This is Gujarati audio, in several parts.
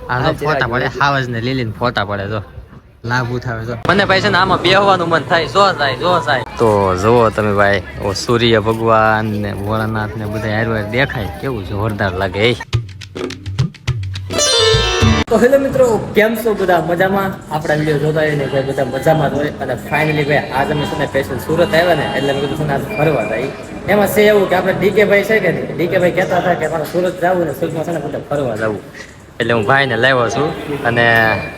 આ તો ફોટા પડે હાવજ ને લીલી ફોટા પડે જો લાભ ઉઠાવે જો મને ભાઈ છે ને આમાં બેહવાનું મન થાય જો થાય તો જુઓ તમે ભાઈ ઓ સૂર્ય ભગવાન ને ભોળાનાથ ને બધા હારવાર દેખાય કેવું જોરદાર લાગે તો હેલો મિત્રો કેમ છો બધા મજામાં આપણા વિડીયો જોતા હોય ને ભાઈ બધા મજામાં જ હોય અને ફાઇનલી ભાઈ આજ અમે છે ને સ્પેશિયલ સુરત આવ્યા ને એટલે મેં કીધું છે ને આજ ફરવા જાય એમાં છે એવું કે આપણે ડીકે ભાઈ છે કે નહીં ડીકે ભાઈ કહેતા હતા કે મારે સુરત જવું ને સુરતમાં છે ને બધા ફરવા જવું એટલે હું ભાઈને લાવ્યો છું અને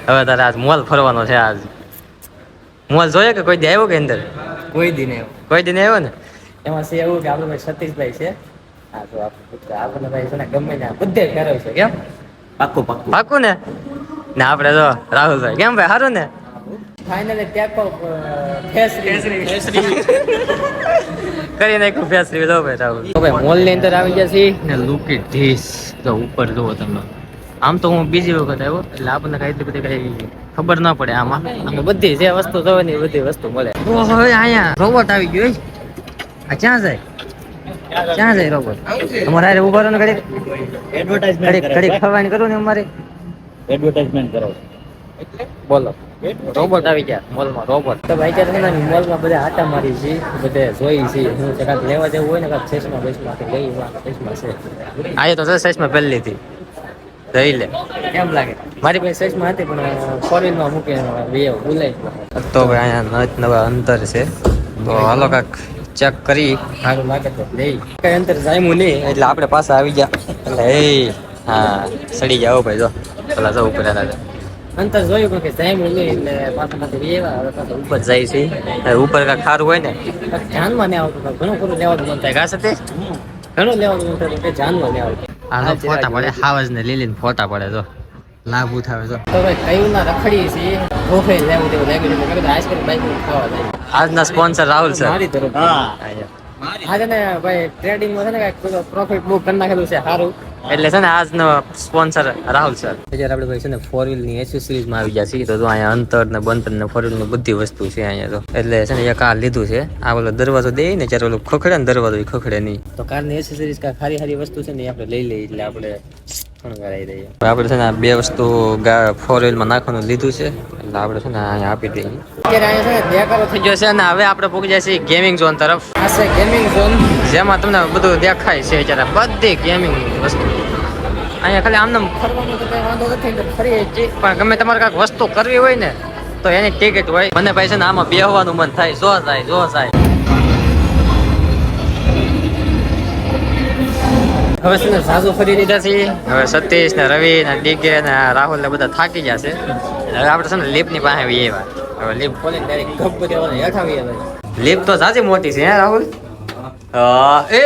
હવે તારે આજ મોલ ફરવાનો છે આજ મોલ જોઈએ કે કોઈ દી આવ્યો કે અંદર કોઈ દી આવ્યો ને એમાં છે એવું કે આપણે ભાઈ સતીશભાઈ છે હા તો આપણને ભાઈ છે ને ગમે ને બધે ફેરવ છે કેમ પાકું ને આપણે જો રાહુલભાઈ કેમ ભાઈ સારું ને ફાઇનલી ટેપ કરી નાખ્યું ફેસરી જો ભાઈ રાહુલ તો ભાઈ મોલ ની અંદર આવી ગયા છીએ ને લુક ઇટ ધીસ તો ઉપર જુઓ તમે આમ તો હું બીજી વખત આવ્યો એટલે આપણને કઈ એટલી બધી કઈ ખબર ના પડે આમાં બધી જે વસ્તુ જોવે ને બધી વસ્તુ મળે હવે અહીંયા રોબોટ આવી ગયો આ ક્યાં જાય રોબોટ તમારે હારે ઉભા રહો ને ઘડીક ખવાની કરું ને અમારે એડવર્ટાઇઝમેન્ટ કરો બોલો રોબોટ આવી ગયા મોલમાં રોબોટ તો ભાઈ અત્યારે મોલમાં બધા આટા મારી છે બધે જોઈ છે હું કાંઈક લેવા જેવું હોય ને કાંઈક ચશ્મા બેસમાં લઈ ચશ્મા છે આ તો ચશ્મા પહેલી હતી જઈ લે કેમ લાગે મારી પાસે ચશ્મા હતી પણ ફોરેનમાં મૂકે ભૂલાઈ તો ભાઈ અહીંયા નવા અંતર છે તો હાલો કાંક ચેક કરી સારું લાગે તો લઈ કઈ અંતર જામ્યું નહીં એટલે આપણે પાસે આવી ગયા એટલે હા સડી જાઓ ભાઈ જો પેલા જો ઉપર અંતર જોયું કે જામ્યું નહીં એટલે પાછામાંથી વેવા હવે પાછા ઉપર જાય છે ઉપર કાંઈક સારું હોય ને ધ્યાનમાં નહીં આવતું ઘણું ખરું લેવાનું મન થાય ઘાસ હતી ઘણું લેવાનું મન થાય ધ્યાનમાં નહીં આવતું આ ફોટા પડે હાવજ ને લીલી ફોટા પડે જો લાભ ઉઠાવે જો તો ભાઈ કયું ના રખડી છે ઓફે લેવું તેવું લાગી રહ્યું મેં આઈસ્ક્રીમ બાઈક ખાવા જાય આજના સ્પોન્સર રાહુલ સર મારી તરફ આજે ને ભાઈ ટ્રેડિંગમાં છે ને કાંઈક પ્રોફિટ બુક કરી નાખેલું છે સારું એટલે છે ને આજનો સ્પોન્સર રાહુલ સર અત્યારે આપણે ભાઈ છે ને 4 વ્હીલ ની એસેસરીઝમાં આવી ગયા છીએ તો અહીંયા અંતર ને બંતર ને 4 વ્હીલ ની બધી વસ્તુ છે અહીંયા તો એટલે છે ને એક આ લીધું છે આ ઓલો દરવાજો દે ને જ્યારે ઓલો ખખડે ને દરવાજો ખખડે નહીં તો કારની એસેસરીઝ કાંઈ સારી સારી વસ્તુ છે ને આપણે લઈ લઈએ એટલે આપણે આપણે છે ને બે વસ્તુ 4 વ્હીલ માં નાખવાનું લીધું છે એટલે આપણે છે ને અહીંયા આપી દઈએ અત્યારે અહીંયા છે ને દેખાડો થઈ ગયો છે અને હવે આપણે પહોંચી જાય છીએ ગેમિંગ ઝોન તરફ આ છે ગેમિંગ ઝોન જેમાં તમને બધું દેખાય છે અત્યારે બધી ગેમિંગ વસ્તુ અહીંયા ખાલી આમને ફરવાનું તો કઈ વાંધો નથી ફરી પણ ગમે તમારે કાંઈક વસ્તુ કરવી હોય ને તો એની ટિકિટ હોય મને ભાઈ છે ને આમાં બેહવાનું મન થાય જો થાય હવે છે ને સાસુ ફરી દીધા છે હવે સતીશ ને રવિ ને ડીકે ને રાહુલ ને બધા થાકી ગયા છે હવે આપણે છે ને લીપ ની પાસે આવીએ હવે લીપ ખોલીને ડાયરેક્ટ ગપ બધી હેઠાવીએ લીપ તો સાચી મોટી છે હે રાહુલ એ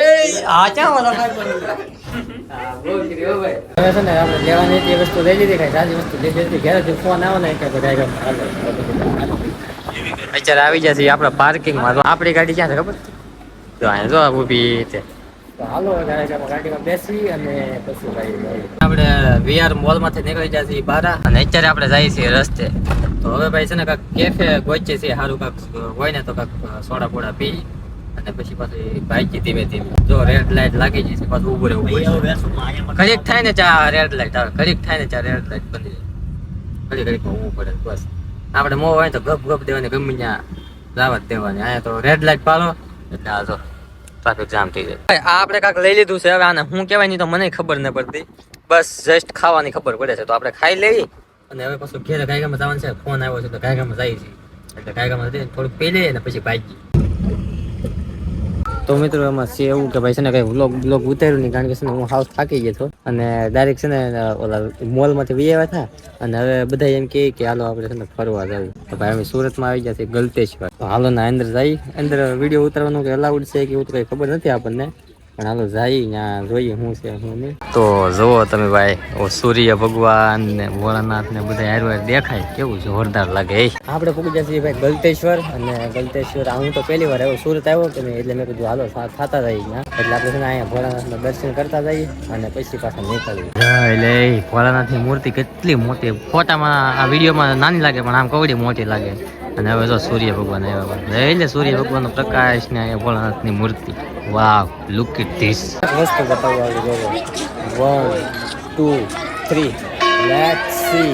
આ ક્યાં વાળા હવે છે ને આપણે લેવાની જે વસ્તુ લઈ લીધી કઈ સાચી વસ્તુ લઈ લીધી ઘરેથી ફોન આવે ને કે બધા અત્યારે આવી જશે આપણા પાર્કિંગમાં તો આપણી ગાડી ક્યાં છે ખબર તો અહીંયા જો ઊભી છે હાલો ગાડીમાં બેસી અને પછી આપણે વીઆર મોલ માંથી નીકળી જાય છે બહાર અને અત્યારે આપણે જઈએ છીએ રસ્તે તો હવે ભાઈ છે ને કાંક કેફે ગોચે છે સારું કાંક હોય ને તો કાંક સોડા બોડા પી અને પછી પાછું બાઈક ધીમે જો રેડ લાઈટ લાગી જશે પાછું ઉભું રહેવું ઘડીક થાય ને ચા રેડ લાઈટ આવે ઘડીક થાય ને ચા રેડ લાઈટ બની જાય ઘડીક ઊભું પડે બસ આપણે મોં હોય તો ગપ દેવાની ગમે ત્યાં જવા જ દેવાની અહીંયા તો રેડ લાઈટ પાડો એટલે આ જો ટ્રાફિક જામ થઈ જાય આ આપણે કાંક લઈ લીધું છે હવે આને હું કહેવાય નહીં તો મને ખબર ન પડતી બસ જસ્ટ ખાવાની ખબર પડે છે તો આપણે ખાઈ લઈએ અને હવે પાછું ઘેરે ગાયગામાં જવાનું છે ફોન આવ્યો છે તો ગાયગામાં જઈએ છીએ એટલે ગાયગામાં થોડુંક પી લઈએ ને પછી ભાગી તો મિત્રો એમાં છે એવું કે ભાઈ છે ને કઈ વ્લોગ ઉતાર્યું નહીં કારણ કે છે ને હું હાઉસ થાકી ગયો હતો અને ડાયરેક્ટ છે ને ઓલા મોલમાંથી વી આવ્યા હતા અને હવે બધા એમ કહે કે હાલો આપણે છે ને ફરવા જવું તો ભાઈ અમે સુરતમાં આવી ગયા છે ગલતેશ્વર તો હાલો ને અંદર જઈ અંદર વિડીયો ઉતારવાનું કે અલાઉડ છે કે એવું તો કઈ ખબર નથી આપણને પણ હાલો જઈ ત્યાં જોઈએ શું છે શું નહીં તો જુઓ તમે ભાઈ ઓ સૂર્ય ભગવાન ને ભોળાનાથ ને બધા હારવાર દેખાય કેવું જોરદાર લાગે આપણે પૂકી જઈએ ભાઈ ગલતેશ્વર અને ગલતેશ્વર હું તો પહેલી વાર આવ્યો સુરત આવ્યો કે એટલે મેં કીધું હાલો થતા જઈએ ત્યાં એટલે આપણે છે ને અહીંયા ભોળાનાથના દર્શન કરતા જઈએ અને પછી પાછા નીકળીએ એટલે ભોળાનાથની મૂર્તિ કેટલી મોટી ફોટામાં આ વિડીયોમાં નાની લાગે પણ આમ કવડી મોટી લાગે અને હવે જો સૂર્ય ભગવાન આવ્યા એટલે સૂર્ય ભગવાનનો પ્રકાશ ને ભોળાનાથની મૂર્તિ વાવ લુક ઇટ ધીસ વસ્તુ બતાવવા 1 2 3 લેટ્સ સી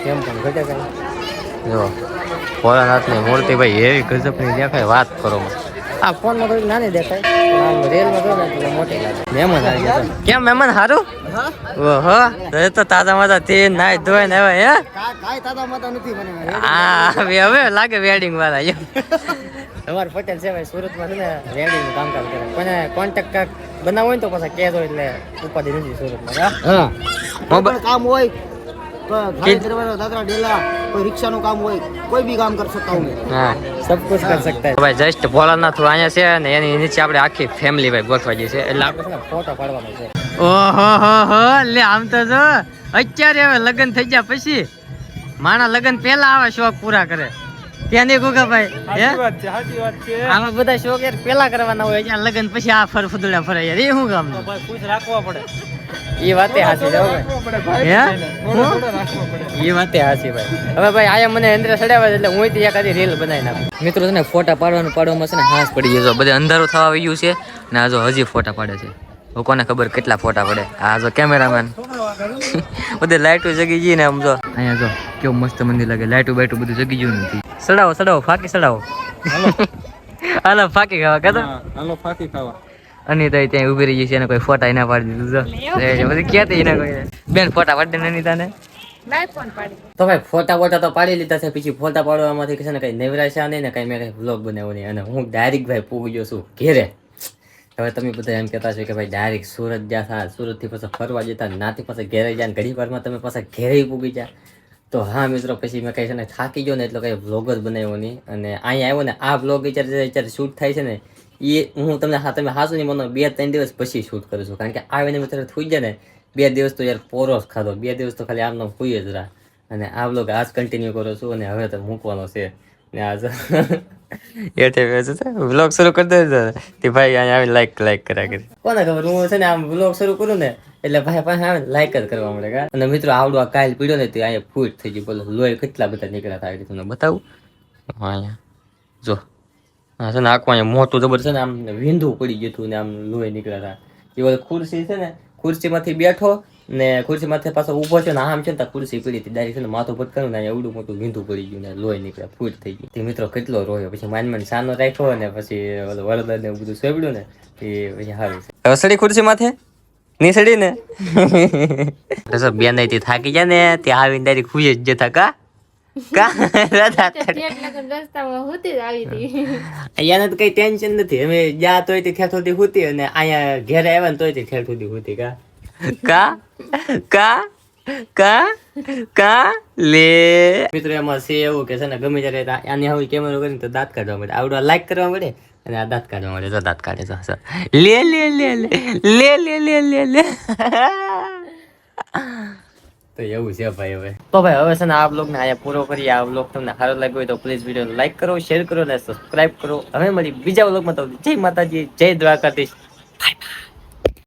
કેમ પણ ઘટે કઈ જો ભોળાનાથની મૂર્તિ ભાઈ એવી ગજબની દેખાય વાત કરો આ ફોનમાં થોડી નાની દેખાય પણ આમ રેલમાં જો ને એટલે મોટી લાગે મહેમાન આવી ગયા છે. કેમ મહેમાન હારું ઓહો એ તો તાજા માતા તે નાઈ ધોઈ ને હવે હે કાઈ તાતા માતા નથી મને આ હવે લાગે વેડિંગ વાળા એમ. તમારે પટેલ છે ભાઈ સુરતમાં છે ને વેડિંગ નું કામકાજ કરે પણ કોન્ટેક્ટ કાક બનાવો હોય ને તો પાછા કહેજો એટલે ઉપાધિ નથી સુરતમાં. હા મોબાઈલ કામ હોય તો ગાડી દરવાજો દાદરા ડેલા કોઈ રિક્ષાનું કામ હોય કોઈ બી કામ કરી શકતા હું હા સબ કુછ કર સકતા હે ભાઈ. જસ્ટ ભોળાનાથ અહીંયા છે ને એની નીચે આપણે આખી ફેમિલી ભાઈ ગોઠવા જઈએ છે એટલે આપણે છે ને ફોટો પાડવાનો છે. ઓહો હો હો લે આમ તો જો અત્યારે હવે લગ્ન થઈ ગયા પછી માણા લગ્ન પહેલા આવા શોખ પૂરા કરે ત્યાં નહીં ગુગા ભાઈ હે આમાં બધા શોખ યાર પહેલા કરવાના હોય ત્યાં લગ્ન પછી આ ફર ફુદડા ફરે યાર એ શું કામ ખુશ રાખવા પડે એ વાતે હાચી જાવ ભાઈ હે એ વાતે હાચી ભાઈ. હવે ભાઈ આયા મને અંદર સડાવ્યા એટલે હું ત્યાં એકાદી રીલ બનાવી નાખું. મિત્રો છે ને ફોટા પાડવામાં છે ને હાથ પડી ગયો બધે અંધારું થવા આવી ગયું છે ને આ જો હજી ફોટા પાડે છે. હવે કોને ખબર કેટલા ફોટા પડે. આ જો કેમેરામેન બધે લાઈટો જગી ગઈ ને આમ જો અહીંયા જો કેવું મસ્ત મંદિર લાગે લાઈટો બાઈટો બધું જગી ગયું નથી. સડાવો ફાકી સડાવો હાલો ફાકી ખાવા કહેતો હાલો ફાકી ખાવા. અનિતા ત્યાં ઉભી રહી છે એને કોઈ ફોટા ના પાડી દીધું બધી ક્યાંથી એને કોઈ બેન ફોટા પાડી દે અનિતા ને તો ભાઈ ફોટા તો પાડી લીધા છે. પછી ફોટા પાડવામાંથી છે ને કઈ નેવરાશા નહીં ને કઈ મેં કઈ વ્લોગ બનાવ્યો નહીં અને હું ડાયરેક્ટ ભાઈ પૂગી ગયો છું ઘેરે. હવે તમે બધા એમ કહેતા છો કે ભાઈ ડાયરેક્ટ સુરત જ્યાં સુરત થી પાછા ફરવા જતા નાથી પાછા ઘેરે જાય ઘડી વારમાં તમે પાછા ઘેરે પૂગી જાય. તો હા મિત્રો પછી મેં કઈ છે ને થાકી ગયો ને એટલે કઈ વ્લોગ જ બનાવ્યો નહીં અને અહીંયા આવ્યો ને આ વ્લોગ અત્યારે શૂટ થાય છે ને એ હું તમને તમે હાસુ નહીં માનો 2-3 દિવસ પછી શૂટ કરું છું કારણ કે આવીને મેં તરત થઈ જાય ને 2 દિવસ તો યાર પોરો જ ખાધો 2 દિવસ તો ખાલી આમનો ખુઈ જ રહા અને આ વ્લોગ આજ કન્ટિન્યુ કરું છું અને હવે તો મૂકવાનો છે ને આજ વ્લોગ શરૂ કરી દે તે ભાઈ અહીંયા આવી લાઈક કર્યા કરી કોને ખબર હું છે ને આમ વ્લોગ શરૂ કરું ને એટલે ભાઈ પાસે આવે લાઈક જ કરવા મળે અને મિત્રો આવડું આ કાલ પીડ્યો ને તો અહીંયા ફૂટ થઈ ગયું બોલો લોહી કેટલા બધા નીકળ્યા થાય તમને બતાવું અહીંયા જો હા છે ને આખું અહીંયા મોટું જબર છે ને આમ વિંધું પડી ગયું હતું ને આમ લોહી નીકળ્યા હતા. એ ખુરશી છે ને ખુરશીમાંથી બેઠો ને ખુરશીમાંથી પાછો ઊભો છે ને આમ છે ને ખુરશી પડી હતી ડાયરેક્ટ છે ને માથું પટકાયું ને એવડું મોટું વિંધું પડી ગયું ને લોહી નીકળ્યા ફૂટ થઈ ગઈ. તે મિત્રો કેટલો રોયો પછી માન સાનો રાખ્યો ને પછી વરદાન ને બધું સોંપડ્યું ને એ પછી સારું છે. હવે સડી ખુરશી માથે ની સડી ને બેન થી થાકી જાય ને ત્યાં આવીને ડાયરેક્ટ ખુશ જ જતા કા અહીંયા તો કઈ ટેન્શન નથી અમે જ્યાં તોય તે ખેત સુધી હોતી અને અહીંયા ઘેરે આવ્યા ને તોય તે ખેત સુધી હોતી કા લે મિત્રો એમાં છે એવું કે છે ને ગમે ત્યારે આની હવે કેમેરો કરીને તો દાંત કાઢવા મળે આવડો લાઈક કરવા મળે અને આ દાંત કાઢવા મળે તો દાંત કાઢે તો લે લે લે લે લે લે લે લે તો એવું છે ભાઈ. હવે તો ભાઈ હવે છે ને આ બ્લોગ ને અહીંયા પૂરો કરીએ. આ બ્લોગ તમને સારો લાગ્યો હોય તો પ્લીઝ વિડીયો લાઈક કરો શેર કરો અને સબસ્ક્રાઇબ કરો. હવે મળી બીજા બ્લોગમાં તો જય માતાજી જય દ્વારકાધીશ.